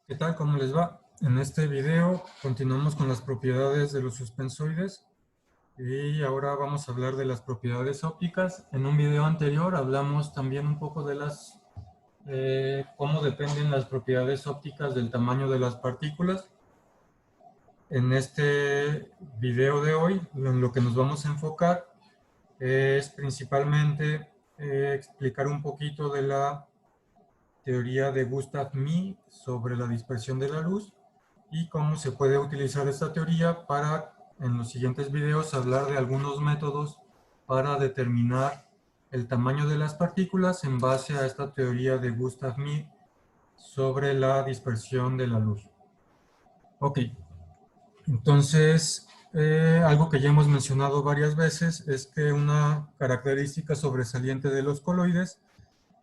¿Qué tal? ¿Cómo les va? En este video continuamos con las propiedades de los suspensoides y ahora vamos a hablar de las propiedades ópticas. En un video anterior hablamos también un poco de cómo dependen las propiedades ópticas del tamaño de las partículas. En este video de hoy, en lo que nos vamos a enfocar es principalmente explicar un poquito de la teoría de Gustav Mie sobre la dispersión de la luz y cómo se puede utilizar esta teoría para, en los siguientes videos, hablar de algunos métodos para determinar el tamaño de las partículas en base a esta teoría de Gustav Mie sobre la dispersión de la luz. Ok, entonces, algo que ya hemos mencionado varias veces es que una característica sobresaliente de los coloides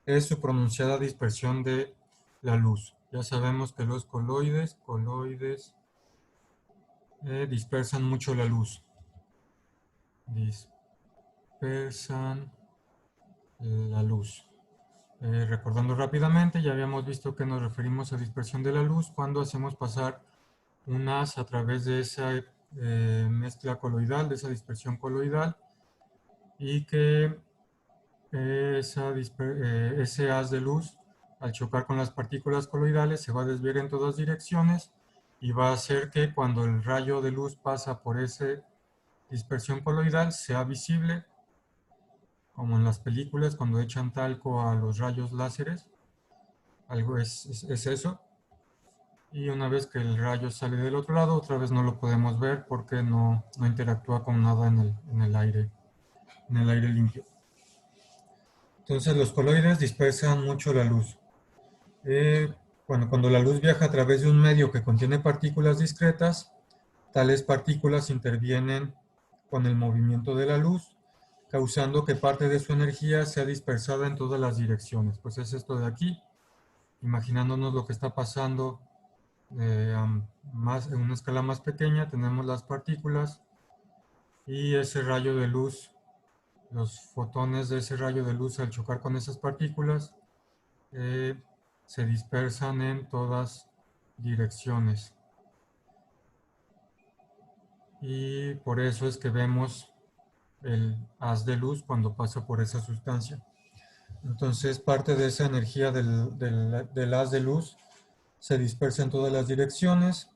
es su pronunciada dispersión de la luz. Ya sabemos que los coloides dispersan mucho la luz. Dispersan la luz. Recordando rápidamente, ya habíamos visto que nos referimos a dispersión de la luz cuando hacemos pasar un haz a través de esa mezcla coloidal, de esa dispersión coloidal, y que ese haz de luz, al chocar con las partículas coloidales, se va a desviar en todas direcciones y va a hacer que cuando el rayo de luz pasa por esa dispersión coloidal sea visible, como en las películas cuando echan talco a los rayos láseres. Algo es eso. Y una vez que el rayo sale del otro lado, otra vez no lo podemos ver porque no interactúa con nada en el aire limpio. Entonces los coloides dispersan mucho la luz. Bueno, cuando la luz viaja a través de un medio que contiene partículas discretas, tales partículas intervienen con el movimiento de la luz, causando que parte de su energía sea dispersada en todas las direcciones. Pues es esto de aquí, imaginándonos lo que está pasando en una escala más pequeña, tenemos las partículas y ese rayo de luz, los fotones de ese rayo de luz al chocar con esas partículas, se dispersan en todas direcciones. Y por eso es que vemos el haz de luz cuando pasa por esa sustancia. Entonces parte de esa energía del haz de luz se dispersa en todas las direcciones.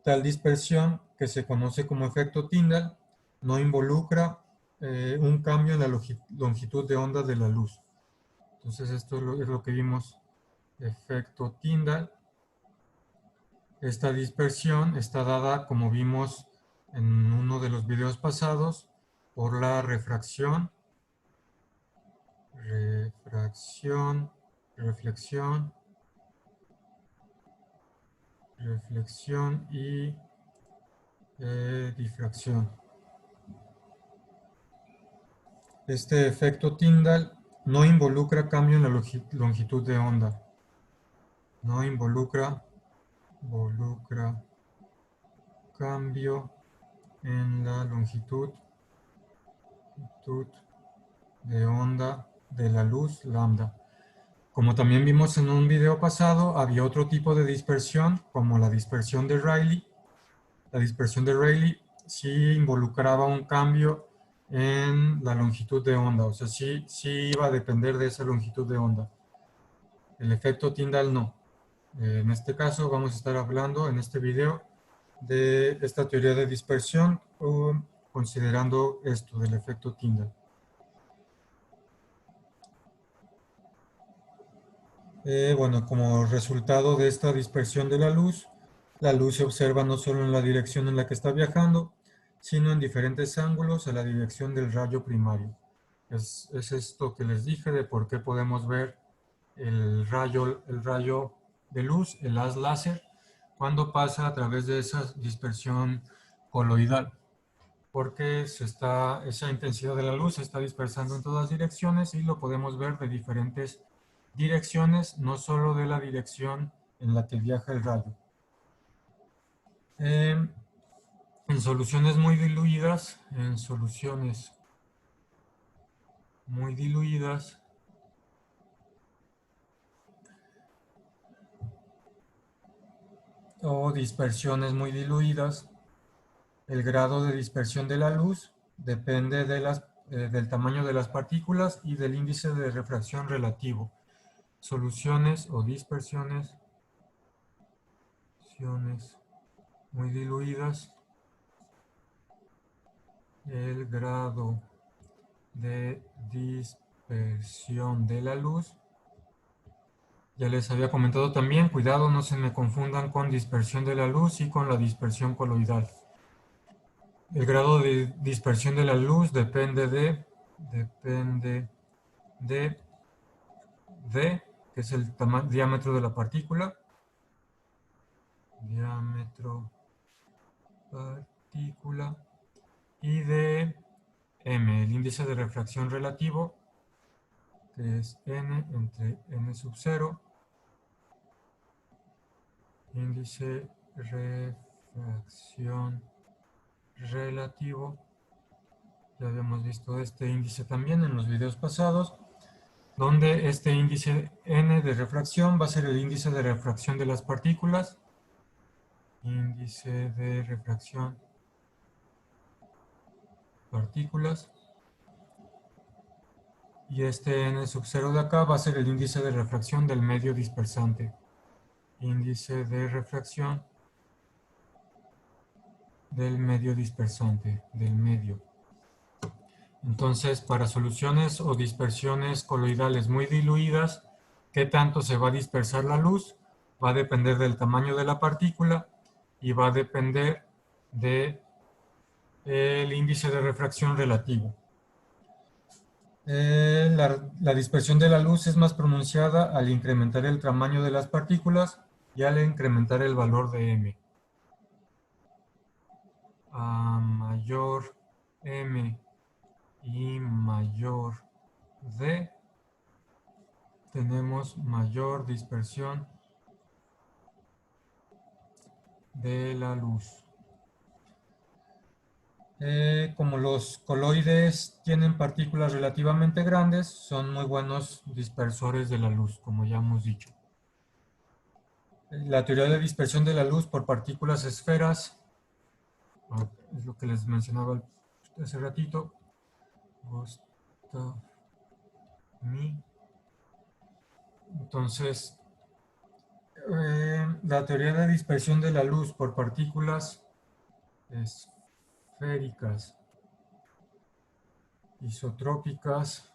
Tal dispersión, que se conoce como efecto Tyndall, no involucra un cambio en la longitud de onda de la luz. Entonces esto es lo que vimos, efecto Tyndall. Esta dispersión está dada, como vimos en uno de los videos pasados, por la refracción, reflexión y difracción. Este efecto Tyndall no involucra cambio en la longitud de onda. No involucra cambio en la longitud de onda de la luz lambda. Como también vimos en un video pasado, había otro tipo de dispersión, como la dispersión de Rayleigh. La dispersión de Rayleigh sí involucraba un cambio en la longitud de onda, o sea, sí iba a depender de esa longitud de onda. El efecto Tyndall no. En este caso vamos a estar hablando en este video de esta teoría de dispersión, considerando esto del efecto Tyndall. Bueno, como resultado de esta dispersión de la luz se observa no solo en la dirección en la que está viajando, sino en diferentes ángulos a la dirección del rayo primario. Es esto que les dije de por qué podemos ver el rayo de luz, el haz láser, cuando pasa a través de esa dispersión coloidal, porque esa intensidad de la luz se está dispersando en todas direcciones y lo podemos ver de diferentes direcciones, no solo de la dirección en la que viaja el rayo. En soluciones muy diluidas, o dispersiones muy diluidas, el grado de dispersión de la luz depende del tamaño de las partículas y del índice de refracción relativo. Soluciones o dispersiones muy diluidas, el grado de dispersión de la luz. Ya les había comentado también, cuidado, no se me confundan con dispersión de la luz y con la dispersión coloidal. El grado de dispersión de la luz depende de D, que es el diámetro de la partícula. Diámetro partícula. Y de M, el índice de refracción relativo, que es N entre N sub 0. Índice refracción relativo. Ya habíamos visto este índice también en los videos pasados, donde este índice N de refracción va a ser el índice de refracción de las partículas. Índice de refracción partículas. Y este N sub 0 de acá va a ser el índice de refracción del medio dispersante. Índice de refracción del medio dispersante, del medio. Entonces, para soluciones o dispersiones coloidales muy diluidas, ¿qué tanto se va a dispersar la luz? Va a depender del tamaño de la partícula y va a depender del índice de refracción relativo. La dispersión de la luz es más pronunciada al incrementar el tamaño de las partículas y al incrementar el valor de M. A mayor M y mayor D, tenemos mayor dispersión de la luz. Como los coloides tienen partículas relativamente grandes, son muy buenos dispersores de la luz, como ya hemos dicho. La teoría de dispersión de la luz por partículas esferas, es lo que les mencionaba hace ratito. Entonces, la teoría de dispersión de la luz por partículas esféricas, isotrópicas,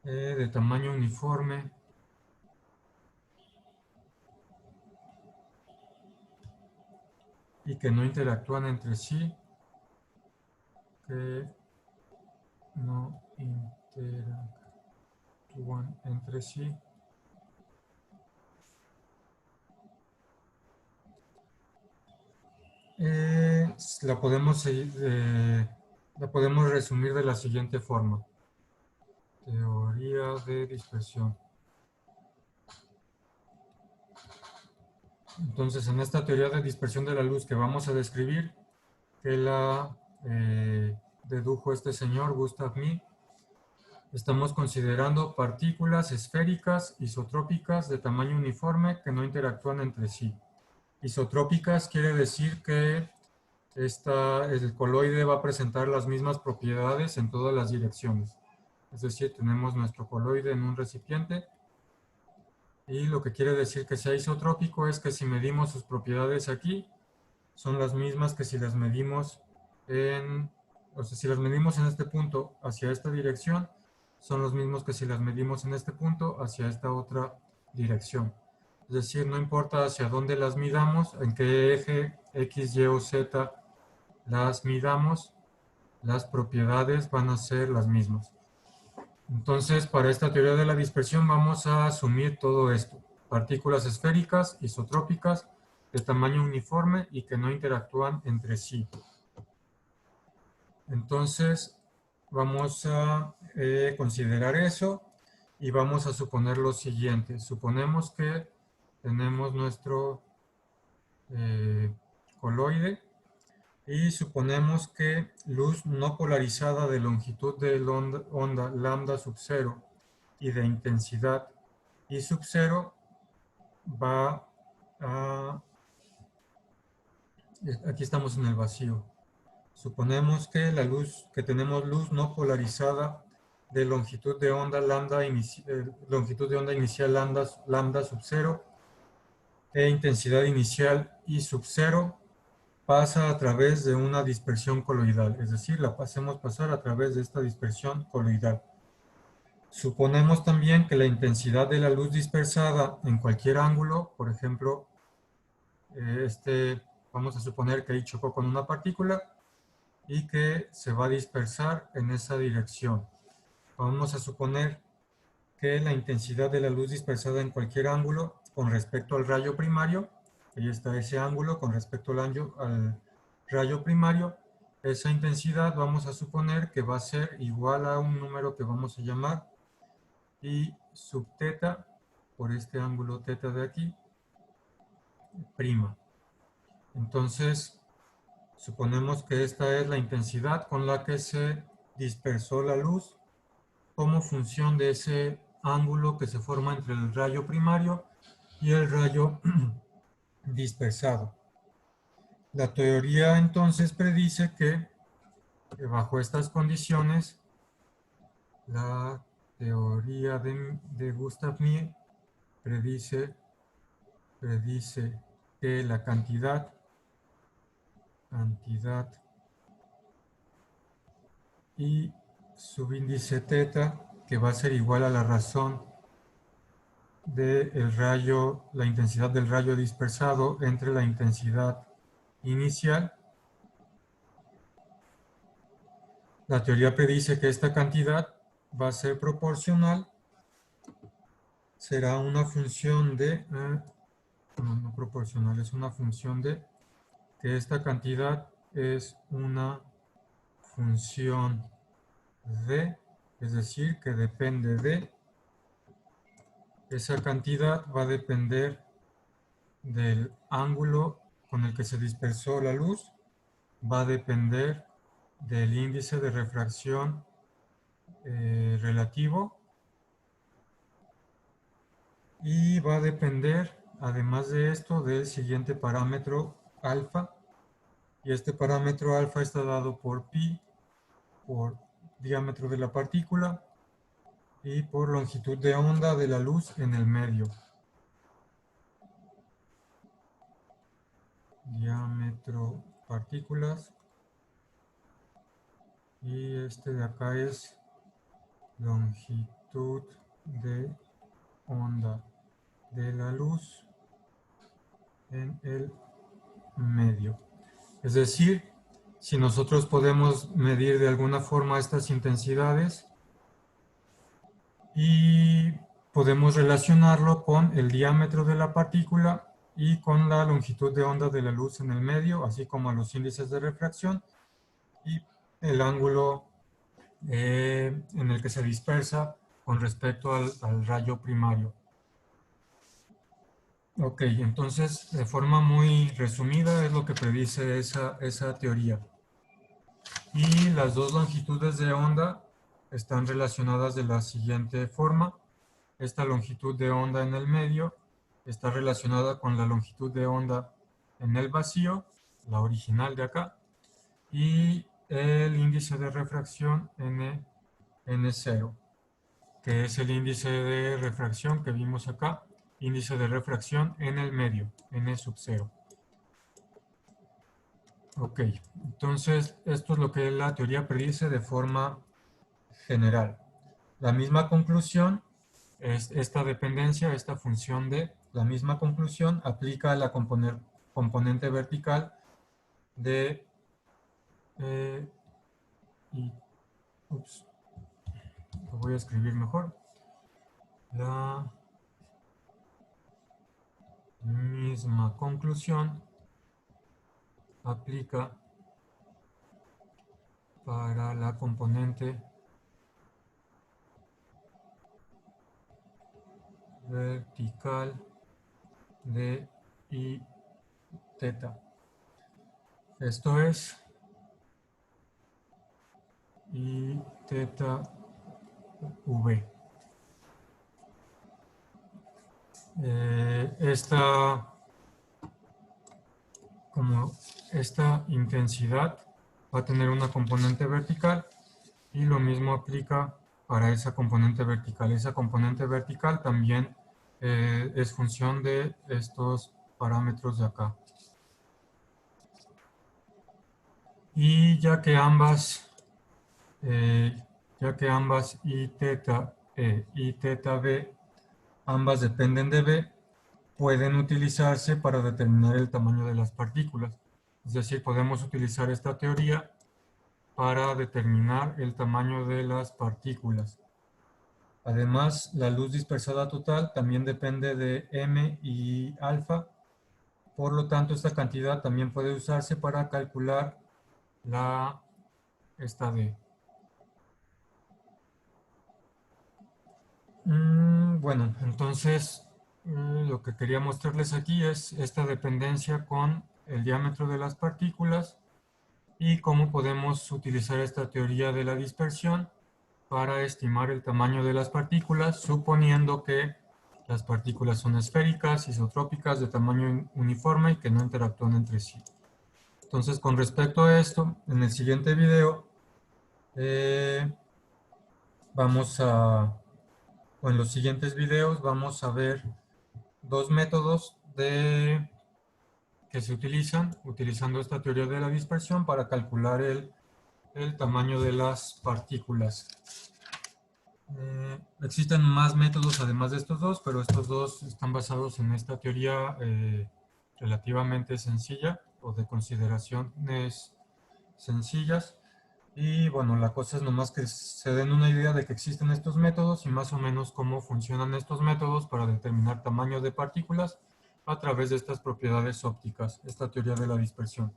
de tamaño uniforme, y que no interactúan entre sí, la podemos resumir de la siguiente forma. Teoría de dispersión. Entonces, en esta teoría de dispersión de la luz que vamos a describir, que la dedujo este señor, Gustav Mie, estamos considerando partículas esféricas isotrópicas de tamaño uniforme que no interactúan entre sí. Isotrópicas quiere decir que el coloide va a presentar las mismas propiedades en todas las direcciones. Es decir, tenemos nuestro coloide en un recipiente y lo que quiere decir que sea isotrópico es que si medimos sus propiedades aquí, son las mismas que si las medimos si las medimos en este punto hacia esta dirección, son los mismos que si las medimos en este punto hacia esta otra dirección. Es decir, no importa hacia dónde las midamos, en qué eje X, Y o Z las midamos, las propiedades van a ser las mismas. Entonces, para esta teoría de la dispersión vamos a asumir todo esto. Partículas esféricas, isotrópicas, de tamaño uniforme y que no interactúan entre sí. Entonces, vamos a considerar eso y vamos a suponer lo siguiente. Suponemos que tenemos nuestro coloide y suponemos que luz no polarizada de longitud de onda lambda sub 0 y de intensidad y sub 0 va a... Aquí estamos en el vacío. Suponemos que que tenemos luz no polarizada de longitud de onda inicial lambda sub 0 e intensidad inicial I sub 0 pasa a través de una dispersión coloidal, es decir, la hacemos pasar a través de esta dispersión coloidal. Suponemos también que la intensidad de la luz dispersada en cualquier ángulo, por ejemplo, vamos a suponer que ahí chocó con una partícula y que se va a dispersar en esa dirección. Vamos a suponer que la intensidad de la luz dispersada en cualquier ángulo con respecto al rayo primario, ahí está ese ángulo con respecto al rayo primario, esa intensidad vamos a suponer que va a ser igual a un número que vamos a llamar I sub teta, por este ángulo teta de aquí, prima. Entonces, suponemos que esta es la intensidad con la que se dispersó la luz como función de ese ángulo que se forma entre el rayo primario y el rayo dispersado. La teoría entonces predice que bajo estas condiciones, la teoría de Gustav Mie predice que la cantidad y subíndice teta, que va a ser igual a la razón del rayo, la intensidad del rayo dispersado entre la intensidad inicial. La teoría predice que esta cantidad va a ser proporcional, será una función de, no proporcional, es una función de, que esta cantidad es una función de, es decir, que depende de, esa cantidad va a depender del ángulo con el que se dispersó la luz, va a depender del índice de refracción relativo y va a depender, además de esto, del siguiente parámetro alfa, y este parámetro alfa está dado por pi, por diámetro de la partícula y por longitud de onda de la luz en el medio. Diámetro partículas, y este de acá es longitud de onda de la luz en el medio. Es decir, si nosotros podemos medir de alguna forma estas intensidades y podemos relacionarlo con el diámetro de la partícula y con la longitud de onda de la luz en el medio, así como los índices de refracción y el ángulo en el que se dispersa con respecto al rayo primario. Ok, entonces de forma muy resumida es lo que predice esa teoría. Y las dos longitudes de onda están relacionadas de la siguiente forma. Esta longitud de onda en el medio está relacionada con la longitud de onda en el vacío, la original de acá, y el índice de refracción N0, que es el índice de refracción que vimos acá, índice de refracción en el medio, N sub 0. Ok, entonces esto es lo que la teoría predice de forma general. La misma conclusión, esta dependencia, esta función de la misma conclusión aplica a la componente vertical de lo voy a escribir mejor. La misma conclusión aplica para la componente vertical de I teta. Esto es I teta V. esta intensidad va a tener una componente vertical y lo mismo aplica para esa componente vertical. Esa componente vertical también es función de estos parámetros de acá. Y ya que ambas y teta E y teta B, ambas dependen de B, pueden utilizarse para determinar el tamaño de las partículas. Es decir, podemos utilizar esta teoría para determinar el tamaño de las partículas. Además, la luz dispersada total también depende de m y alfa. Por lo tanto, esta cantidad también puede usarse para calcular esta D. Bueno, entonces lo que quería mostrarles aquí es esta dependencia con el diámetro de las partículas y cómo podemos utilizar esta teoría de la dispersión para estimar el tamaño de las partículas, suponiendo que las partículas son esféricas, isotrópicas, de tamaño uniforme y que no interactúan entre sí. Entonces, con respecto a esto, en el siguiente video o en los siguientes videos vamos a ver dos métodos que se utilizan utilizando esta teoría de la dispersión para calcular el tamaño de las partículas. Existen más métodos además de estos dos, pero estos dos están basados en esta teoría relativamente sencilla o de consideraciones sencillas. Y bueno, la cosa es nomás que se den una idea de que existen estos métodos y más o menos cómo funcionan estos métodos para determinar tamaños de partículas a través de estas propiedades ópticas, esta teoría de la dispersión.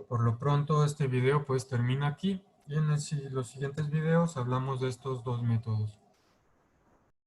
Por lo pronto este video pues termina aquí y en los siguientes videos hablamos de estos dos métodos.